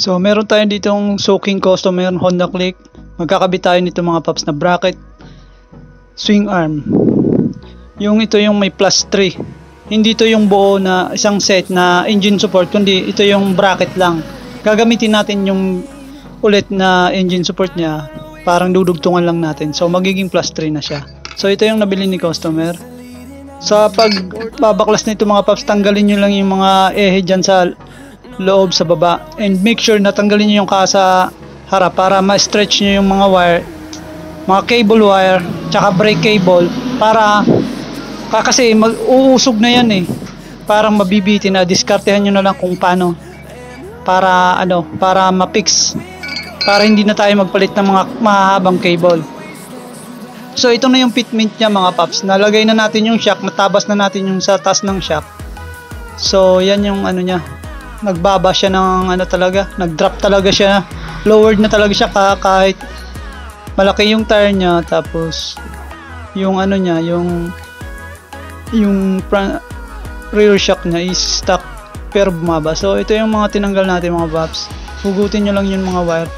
So meron tayo ditong soaking customer Honda Click. Magkakabit tayo nito mga paps na bracket swing arm. Yung ito yung may plus 3. Hindi ito yung buo na isang set na engine support, kundi ito yung bracket lang. Gagamitin natin yung ulit na engine support niya, parang dudugtungan lang natin. So magiging plus 3 na siya. So ito yung nabili ni customer. Sa pagbabaklas nito mga paps, tanggalin nyo lang yung mga ehe dyan sa loob sa baba, and make sure na tanggalin nyo yung kasa harap para ma-stretch nyo yung mga wire, mga cable wire tsaka brake cable, para kasi uusog na yan eh, parang mabibitin na. Diskartehan nyo na lang kung paano para para ma-fix, para hindi na tayo magpalit ng mga mahabang cable. So ito na yung fitment niya mga paps. Nalagay na natin yung shock, matabas na natin yung sa taas ng shock. So yan yung niya, nagbaba siya ng talaga, nag-drop talaga siya, lowered na talaga siya kahit malaki yung tire niya. Tapos yung niya, yung rear shock niya is stuck pero bumaba. So ito yung mga tinanggal natin mga paps. Hugutin nyo lang yung mga wire.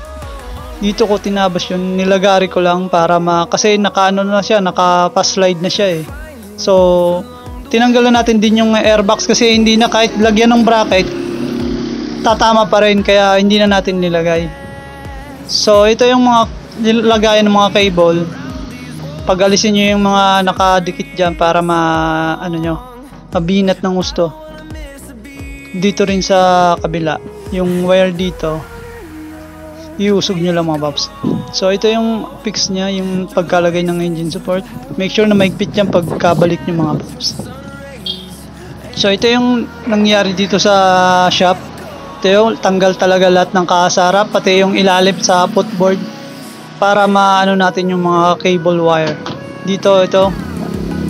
Dito ko tinabas yun, nilagari ko lang para kasi na siya, naka-slide na siya eh. So tinanggal na natin din yung airbox kasi hindi na, kahit lagyan ng bracket tatama pa rin, kaya hindi na natin nilagay. So ito yung mga nilagayan ng mga cable. Pag alisin nyo yung mga nakadikit dyan para mabinat ng gusto. Dito rin sa kabila, yung wire dito iusog nyo lang mga paps. So ito yung fix nya, yung pagkalagay ng engine support. Make sure na maigpit yan pagkabalik nyo mga paps. So ito yung nangyari dito sa shop. Ito yung tanggal talaga lahat ng kasarap, pati yung ilalim sa footboard, para maano natin yung mga cable wire. Dito ito,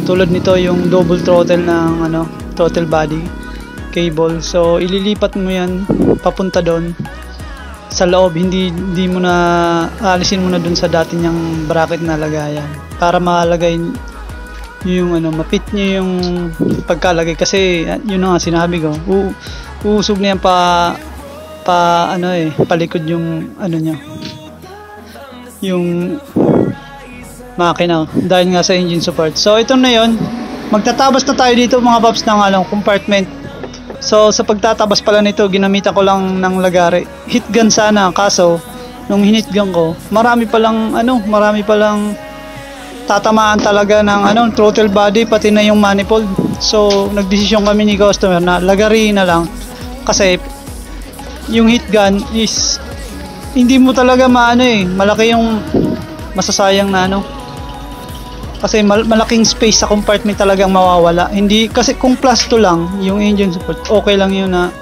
tulad nito yung double throttle ng throttle body cable. So ililipat mo yan papunta doon sa loob, hindi mo na alisin mo na dun sa dati niyang bracket na lagayan, para malagay yung mapit niyo yung pagkalagay. Kasi yun nga sinabi ko, uusog na yan palikod yung niya, yung makina, dahil nga sa engine support. So ito na yon, magtatabas na tayo dito mga paps ng compartment. So sa pagtatabas pala nito, ginamitan ko lang ng lagari, heat gun sana, kaso nung hinit gun ko, marami palang tatamaan talaga ng throttle body, pati na yung manifold. So nagdesisyon kami ni customer na lagari na lang, kasi yung heat gun is hindi mo talaga malaki yung masasayang na kasi malaking space sa compartment talagang mawawala. Hindi kasi kung plus 2 lang yung engine support, okay lang yun na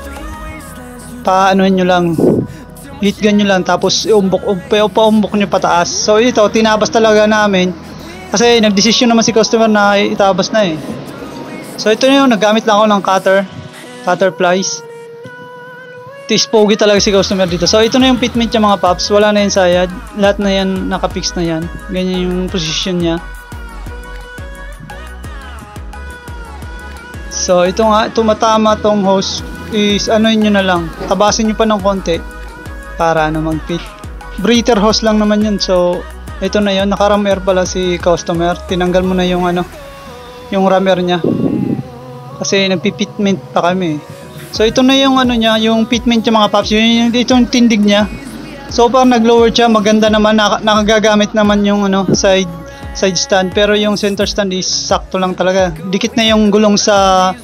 nyo lang, heat gun nyo lang, tapos paumbok nyo pataas. So ito tinabas talaga namin kasi nagdesisyon naman si customer na itabas na eh. So ito na yun, naggamit lang ako ng cutter plies. Pogi talaga si customer dito. So ito na yung fitment niya mga paps, wala na yung sayad, lahat na yan nakapix na yan, ganyan yung position niya. So ito nga, tumatama tong hose is nyo na lang, tabasin nyo pa ng konti para mag-fit. Breather hose lang naman yun. So ito na yun, naka-ram air pala si customer, tinanggal mo na yung yung ram air nya kasi nagpipitment pa kami. So ito na yung nya, yung fitment niya mga paps, yun yung tindig nya. So parang nag-lower siya, maganda naman, nakagagamit naman yung side stand, pero yung center stand is sakto lang talaga. Dikit na yung gulong sa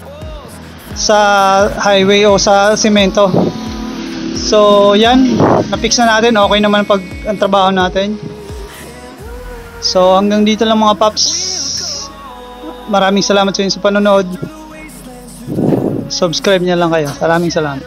highway o sa semento. So yan, na-fix na natin, okay naman ang trabaho natin. So hanggang dito lang mga paps. Maraming salamat sa inyo sa panonood. Subscribe niya lang kayo. Maraming salamat.